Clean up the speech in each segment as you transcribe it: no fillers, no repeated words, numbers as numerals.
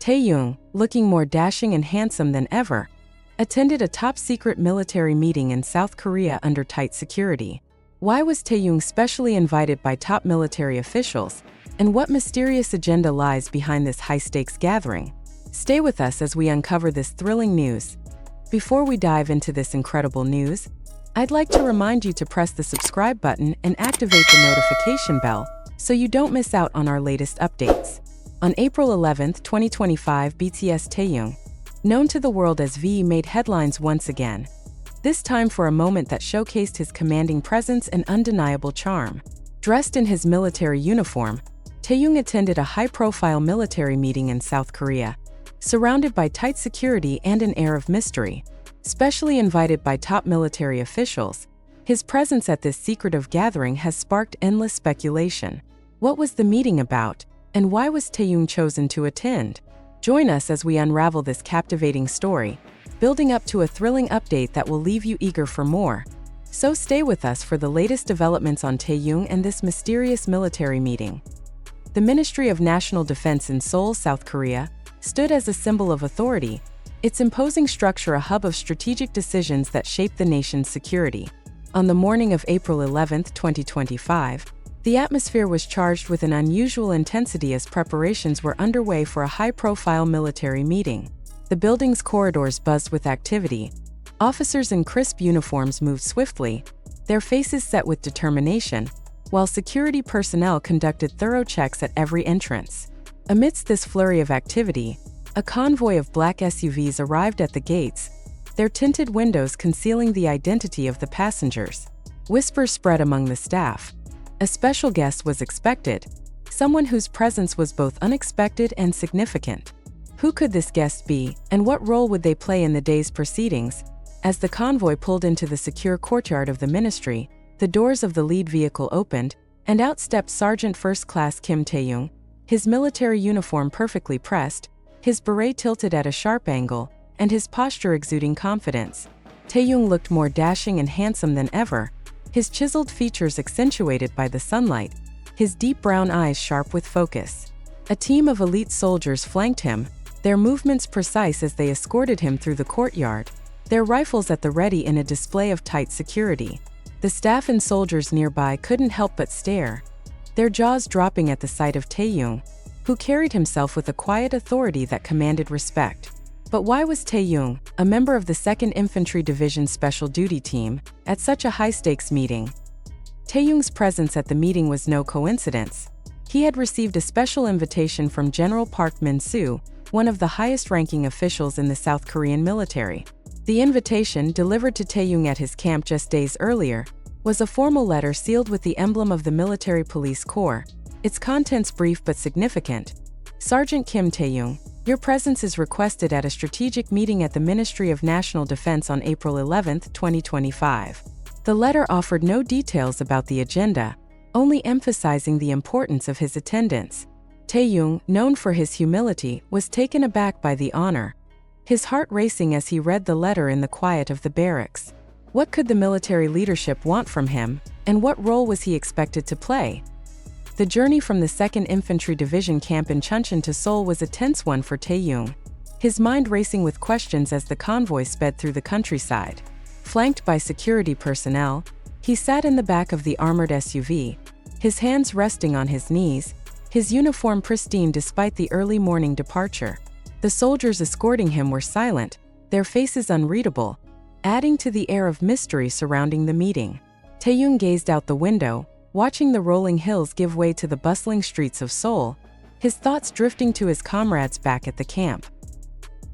Taehyung, looking more dashing and handsome than ever, attended a top-secret military meeting in South Korea under tight security. Why was Taehyung specially invited by top military officials, and what mysterious agenda lies behind this high-stakes gathering? Stay with us as we uncover this thrilling news. Before we dive into this incredible news, I'd like to remind you to press the subscribe button and activate the notification bell so you don't miss out on our latest updates. On April 11, 2025, BTS Taehyung, known to the world as V, made headlines once again. This time for a moment that showcased his commanding presence and undeniable charm. Dressed in his military uniform, Taehyung attended a high-profile military meeting in South Korea, surrounded by tight security and an air of mystery. Specially invited by top military officials, his presence at this secretive gathering has sparked endless speculation. What was the meeting about, and why was Taehyung chosen to attend? Join us as we unravel this captivating story, building up to a thrilling update that will leave you eager for more. So stay with us for the latest developments on Taehyung and this mysterious military meeting. The Ministry of National Defense in Seoul, South Korea, stood as a symbol of authority, its imposing structure a hub of strategic decisions that shape the nation's security. On the morning of April 11, 2025, the atmosphere was charged with an unusual intensity as preparations were underway for a high-profile military meeting. The building's corridors buzzed with activity. Officers in crisp uniforms moved swiftly, their faces set with determination, while security personnel conducted thorough checks at every entrance. Amidst this flurry of activity, a convoy of black SUVs arrived at the gates, their tinted windows concealing the identity of the passengers. Whispers spread among the staff. A special guest was expected, someone whose presence was both unexpected and significant. Who could this guest be, and what role would they play in the day's proceedings? As the convoy pulled into the secure courtyard of the ministry, the doors of the lead vehicle opened, and out stepped Sergeant First Class Kim Taehyung, his military uniform perfectly pressed, his beret tilted at a sharp angle, and his posture exuding confidence. Taehyung looked more dashing and handsome than ever, his chiseled features accentuated by the sunlight, his deep brown eyes sharp with focus. A team of elite soldiers flanked him, their movements precise as they escorted him through the courtyard, their rifles at the ready in a display of tight security. The staff and soldiers nearby couldn't help but stare, their jaws dropping at the sight of Taehyung, who carried himself with a quiet authority that commanded respect. But why was Taehyung, a member of the 2nd Infantry Division Special Duty Team, at such a high-stakes meeting? Taehyung's presence at the meeting was no coincidence. He had received a special invitation from General Park Min-soo, one of the highest-ranking officials in the South Korean military. The invitation, delivered to Taehyung at his camp just days earlier, was a formal letter sealed with the emblem of the Military Police Corps, its contents brief but significant. Sergeant Kim Taehyung, your presence is requested at a strategic meeting at the Ministry of National Defense on April 11, 2025. The letter offered no details about the agenda, only emphasizing the importance of his attendance. Taehyung, known for his humility, was taken aback by the honor, his heart racing as he read the letter in the quiet of the barracks. What could the military leadership want from him, and what role was he expected to play? The journey from the 2nd Infantry Division camp in Chuncheon to Seoul was a tense one for Taehyung, his mind racing with questions as the convoy sped through the countryside. Flanked by security personnel, he sat in the back of the armored SUV, his hands resting on his knees, his uniform pristine despite the early morning departure. The soldiers escorting him were silent, their faces unreadable, adding to the air of mystery surrounding the meeting. Taehyung gazed out the window, watching the rolling hills give way to the bustling streets of Seoul, his thoughts drifting to his comrades back at the camp.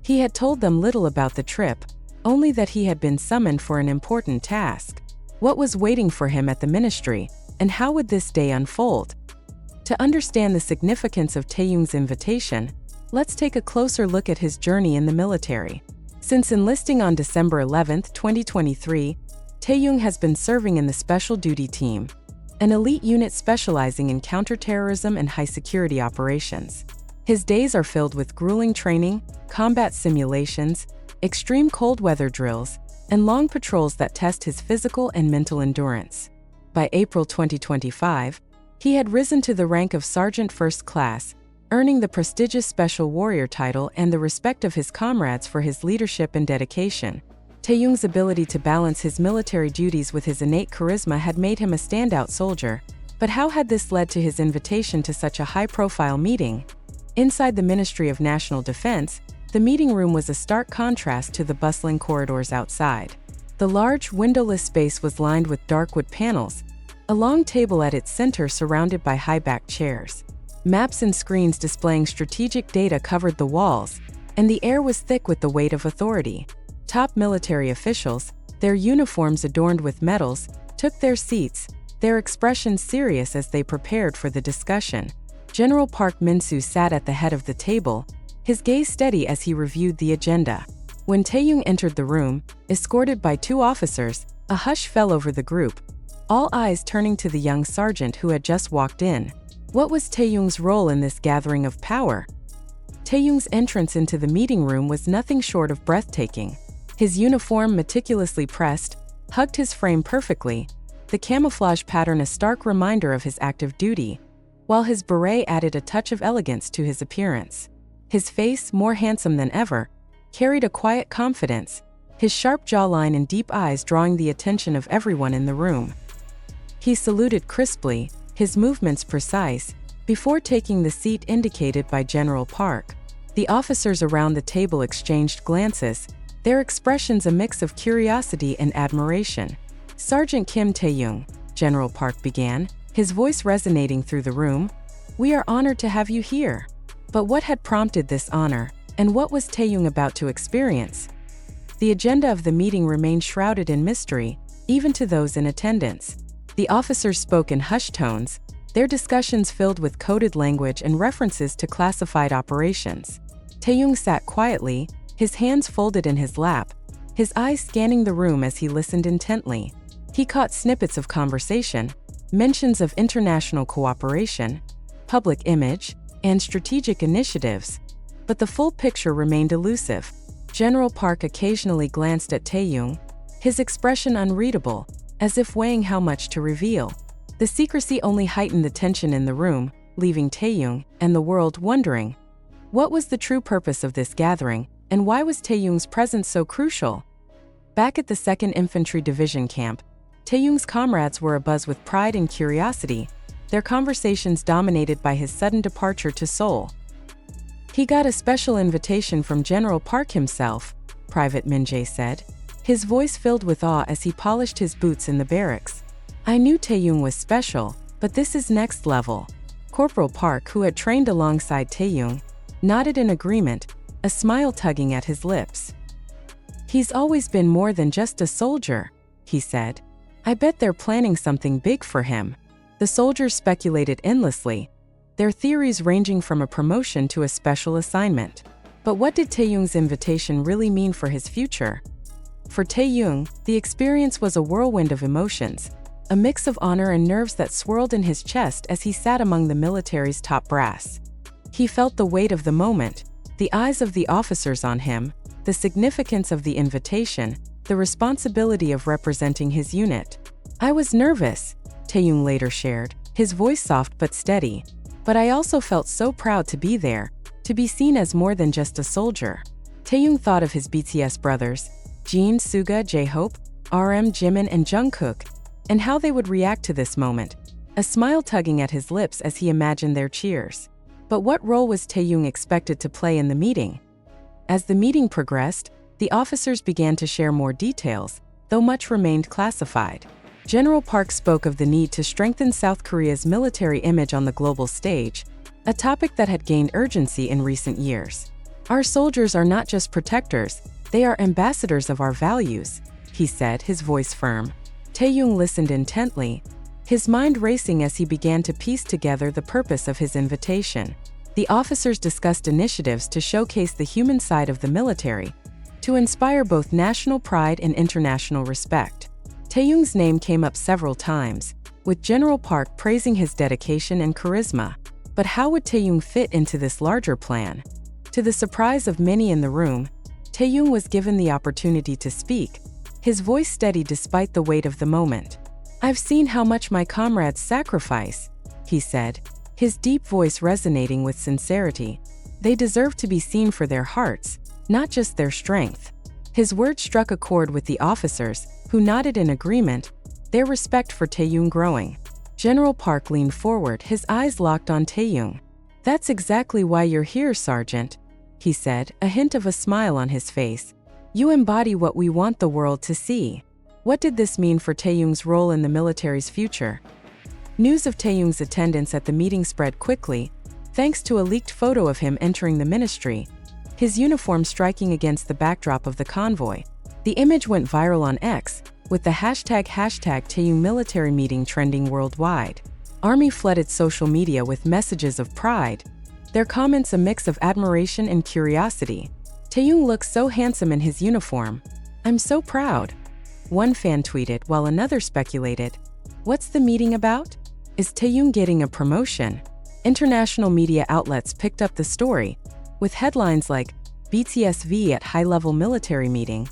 He had told them little about the trip, only that he had been summoned for an important task. What was waiting for him at the ministry, and how would this day unfold? To understand the significance of Taehyung's invitation, let's take a closer look at his journey in the military. Since enlisting on December 11, 2023, Taehyung has been serving in the Special Duty Team, an elite unit specializing in counterterrorism and high-security operations. His days are filled with grueling training, combat simulations, extreme cold weather drills, and long patrols that test his physical and mental endurance. By April 2025, he had risen to the rank of Sergeant First Class, earning the prestigious Special Warrior title and the respect of his comrades for his leadership and dedication. Taehyung's ability to balance his military duties with his innate charisma had made him a standout soldier, but how had this led to his invitation to such a high-profile meeting? Inside the Ministry of National Defense, the meeting room was a stark contrast to the bustling corridors outside. The large, windowless space was lined with dark wood panels, a long table at its center surrounded by high-backed chairs. Maps and screens displaying strategic data covered the walls, and the air was thick with the weight of authority. Top military officials, their uniforms adorned with medals, took their seats, their expressions serious as they prepared for the discussion. General Park Min-soo sat at the head of the table, his gaze steady as he reviewed the agenda. When Taehyung entered the room, escorted by 2 officers, a hush fell over the group, all eyes turning to the young sergeant who had just walked in. What was Taehyung's role in this gathering of power? Taehyung's entrance into the meeting room was nothing short of breathtaking. His uniform, meticulously pressed, hugged his frame perfectly, the camouflage pattern a stark reminder of his active duty, while his beret added a touch of elegance to his appearance. His face, more handsome than ever, carried a quiet confidence, his sharp jawline and deep eyes drawing the attention of everyone in the room. He saluted crisply, his movements precise, before taking the seat indicated by General Park. The officers around the table exchanged glances, their expressions a mix of curiosity and admiration. "Sergeant Kim Taehyung," General Park began, his voice resonating through the room, "we are honored to have you here." But what had prompted this honor, and what was Taehyung about to experience? The agenda of the meeting remained shrouded in mystery, even to those in attendance. The officers spoke in hushed tones, their discussions filled with coded language and references to classified operations. Taehyung sat quietly, his hands folded in his lap, his eyes scanning the room as he listened intently. He caught snippets of conversation, mentions of international cooperation, public image, and strategic initiatives, but the full picture remained elusive. General Park occasionally glanced at Taehyung, his expression unreadable, as if weighing how much to reveal. The secrecy only heightened the tension in the room, leaving Taehyung and the world wondering. What was the true purpose of this gathering, and why was Taehyung's presence so crucial? Back at the 2nd Infantry Division camp, Taehyung's comrades were abuzz with pride and curiosity, their conversations dominated by his sudden departure to Seoul. "He got a special invitation from General Park himself," Private Min-jae said, his voice filled with awe as he polished his boots in the barracks. "I knew Taehyung was special, but this is next level." Corporal Park, who had trained alongside Taehyung, nodded in agreement, a smile tugging at his lips. "He's always been more than just a soldier," he said. "I bet they're planning something big for him." The soldiers speculated endlessly, their theories ranging from a promotion to a special assignment. But what did Taehyung's invitation really mean for his future? For Taehyung, the experience was a whirlwind of emotions, a mix of honor and nerves that swirled in his chest as he sat among the military's top brass. He felt the weight of the moment, the eyes of the officers on him, the significance of the invitation, the responsibility of representing his unit. "I was nervous," Taehyung later shared, his voice soft but steady. "But I also felt so proud to be there, to be seen as more than just a soldier." Taehyung thought of his BTS brothers, Jin, Suga, J-Hope, RM, Jimin, and Jungkook, and how they would react to this moment, a smile tugging at his lips as he imagined their cheers. But what role was Taehyung expected to play in the meeting? As the meeting progressed, the officers began to share more details, though much remained classified. General Park spoke of the need to strengthen South Korea's military image on the global stage, a topic that had gained urgency in recent years. "Our soldiers are not just protectors, they are ambassadors of our values," he said, his voice firm. Taehyung listened intently, his mind racing as he began to piece together the purpose of his invitation. The officers discussed initiatives to showcase the human side of the military, to inspire both national pride and international respect. Taehyung's name came up several times, with General Park praising his dedication and charisma. But how would Taehyung fit into this larger plan? To the surprise of many in the room, Taehyung was given the opportunity to speak, his voice steady despite the weight of the moment. "I've seen how much my comrades sacrifice," he said, his deep voice resonating with sincerity. They deserve to be seen for their hearts, not just their strength. His words struck a chord with the officers, who nodded in agreement, their respect for Taehyung growing. General Park leaned forward, his eyes locked on Taehyung. "That's exactly why you're here, Sergeant," he said, a hint of a smile on his face. "You embody what we want the world to see." What did this mean for Taehyung's role in the military's future? News of Taehyung's attendance at the meeting spread quickly, thanks to a leaked photo of him entering the ministry, his uniform striking against the backdrop of the convoy. The image went viral on X, with the hashtag Taehyung military meeting trending worldwide. Army flooded social media with messages of pride, their comments a mix of admiration and curiosity. "Taehyung looks so handsome in his uniform. I'm so proud," one fan tweeted, while another speculated, "What's the meeting about? Is Taehyung getting a promotion?" International media outlets picked up the story, with headlines like, "BTS at high-level military meeting.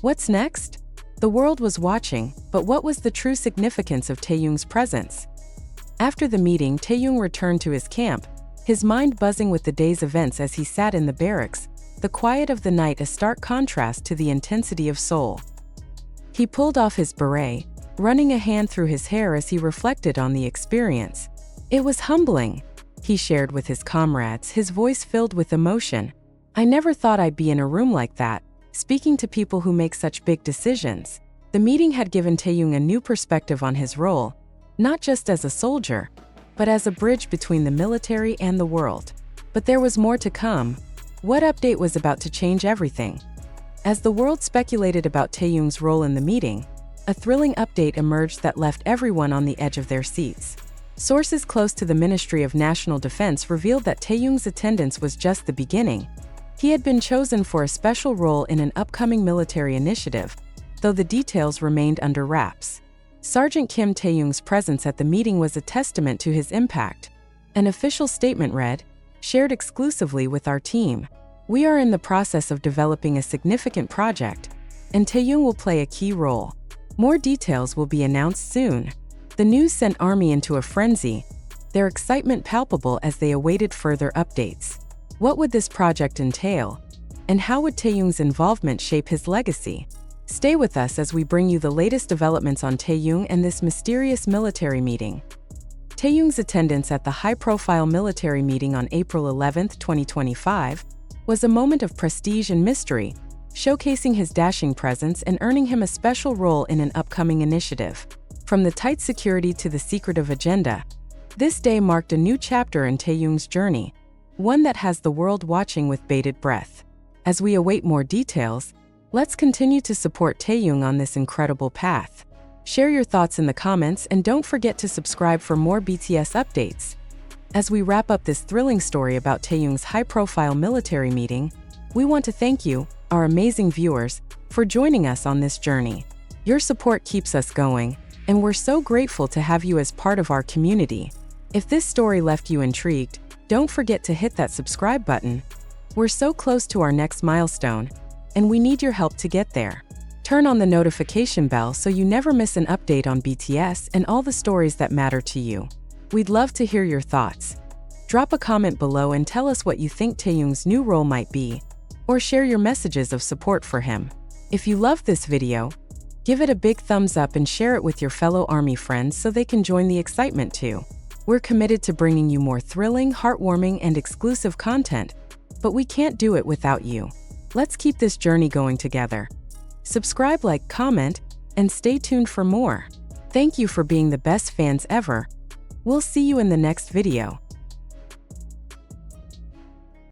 What's next?" The world was watching, but what was the true significance of Taehyung's presence? After the meeting, Taehyung returned to his camp, his mind buzzing with the day's events as he sat in the barracks, the quiet of the night a stark contrast to the intensity of Seoul. He pulled off his beret, running a hand through his hair as he reflected on the experience. "It was humbling," he shared with his comrades, his voice filled with emotion. "I never thought I'd be in a room like that, speaking to people who make such big decisions." The meeting had given Taehyung a new perspective on his role, not just as a soldier, but as a bridge between the military and the world. But there was more to come. What update was about to change everything? As the world speculated about Taehyung's role in the meeting, a thrilling update emerged that left everyone on the edge of their seats. Sources close to the Ministry of National Defense revealed that Taehyung's attendance was just the beginning. He had been chosen for a special role in an upcoming military initiative, though the details remained under wraps. Sergeant Kim Taehyung's presence at the meeting was a testament to his impact. An official statement read, "Shared exclusively with our team. We are in the process of developing a significant project, and Taehyung will play a key role. More details will be announced soon." The news sent Army into a frenzy, their excitement palpable as they awaited further updates. What would this project entail? And how would Taehyung's involvement shape his legacy? Stay with us as we bring you the latest developments on Taehyung and this mysterious military meeting. Taehyung's attendance at the high-profile military meeting on April 11, 2025, was a moment of prestige and mystery, showcasing his dashing presence and earning him a special role in an upcoming initiative. From the tight security to the secretive agenda, this day marked a new chapter in Taehyung's journey, one that has the world watching with bated breath. As we await more details, let's continue to support Taehyung on this incredible path. Share your thoughts in the comments and don't forget to subscribe for more BTS updates. As we wrap up this thrilling story about Taehyung's high-profile military meeting, we want to thank you, our amazing viewers, for joining us on this journey. Your support keeps us going, and we're so grateful to have you as part of our community. If this story left you intrigued, don't forget to hit that subscribe button. We're so close to our next milestone, and we need your help to get there. Turn on the notification bell so you never miss an update on BTS and all the stories that matter to you. We'd love to hear your thoughts. Drop a comment below and tell us what you think Taehyung's new role might be, or share your messages of support for him. If you loved this video, give it a big thumbs up and share it with your fellow Army friends so they can join the excitement too. We're committed to bringing you more thrilling, heartwarming, and exclusive content, but we can't do it without you. Let's keep this journey going together. Subscribe, like, comment, and stay tuned for more. Thank you for being the best fans ever. We'll see you in the next video.